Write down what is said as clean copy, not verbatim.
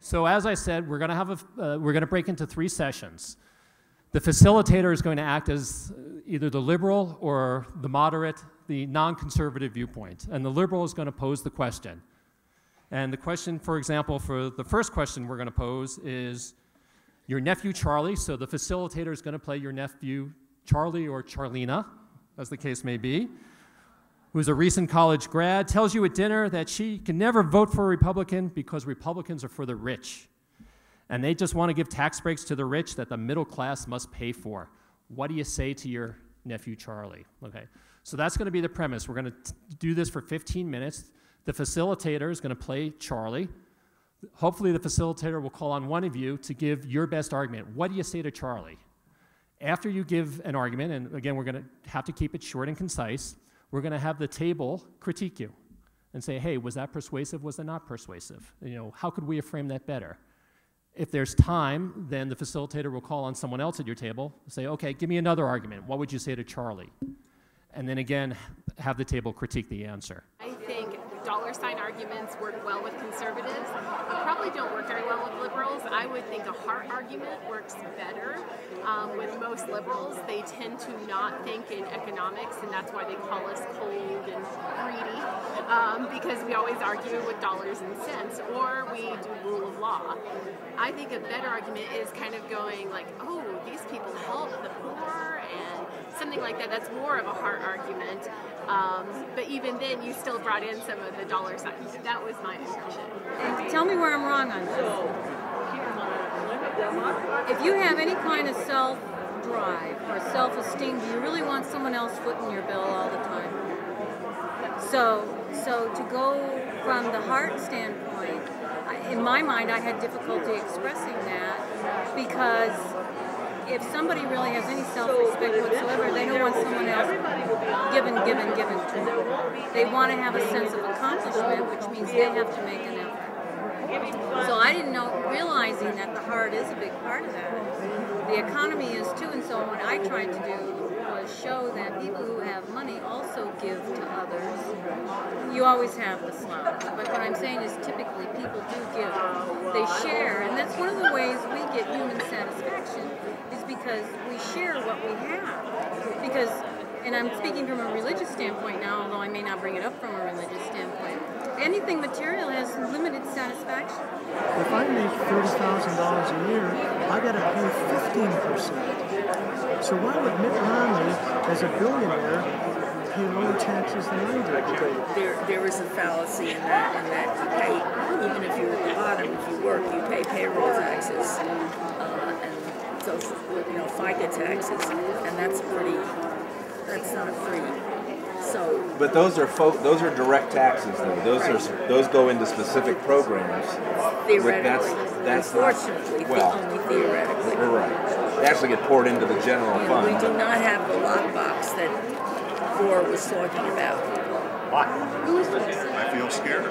So as I said, we're going to have we're going to break into 3 sessions. The facilitator is going to act as either the liberal or the moderate, the non-conservative viewpoint. And the liberal is going to pose the question. And the question, for example, for the first question we're going to pose is your nephew Charlie. So the facilitator is going to play your nephew Charlie or Charlena, as the case may be, who's a recent college grad, tells you at dinner that she can never vote for a Republican because Republicans are for the rich. And they just want to give tax breaks to the rich that the middle class must pay for. What do you say to your nephew Charlie? Okay, so that's going to be the premise. We're going to do this for 15 minutes. The facilitator is going to play Charlie. Hopefully the facilitator will call on one of you to give your best argument. What do you say to Charlie? After you give an argument, and again, we're going to have to keep it short and concise, we're going to have the table critique you and say, hey, was that persuasive? Was that not persuasive? You know, how could we have framed that better? If there's time, then the facilitator will call on someone else at your table and say, okay, give me another argument. What would you say to Charlie? And then again, have the table critique the answer. I think dollar sign arguments work well with conservatives, but probably don't work very well with liberals. I would think a heart argument works better with most liberals. They tend to not think in economics, and that's why they call us cold and greedy, because we always argue with dollars and cents, or we do rule of law. I think a better argument is kind of going like, oh, these people help the poor, and something like that. That's more of a heart argument. But even then, you still brought in some of the dollar signs. That was my impression. Tell me where I'm wrong on this. If you have any kind of self-drive or self-esteem, do you really want someone else footing your bill all the time? So to go from the heart standpoint, in my mind, I had difficulty expressing that because if somebody really has any self-respect whatsoever, they don't want someone else given to them. They want to have a sense of accomplishment, which means they have to make an effort. So I didn't know, realizing that the heart is a big part of that. The economy is too, and so what I tried to do was show that people who have money also give to others. You always have the slouch, but what I'm saying is typically people do give. They share, and that's one of the ways we get human satisfaction, is because we share what we have. Because, and I'm speaking from a religious standpoint now, although I may not bring it up from a religious standpoint, anything material has limited satisfaction. If I make $30,000 a year, I got to pay 15%. So why would Mitt Romney, as a billionaire, pay lower taxes than I do? There is a fallacy in that you pay, even if you're at the bottom, if you work, you pay payroll taxes and social, FICA taxes, and that's not free. So, but those are direct taxes, though. Those go into specific programs. Theoretically, that's unfortunately, only theoretically. You're right. They actually get poured into the general fund. We do not have the lockbox that Gore was talking about. I feel scared.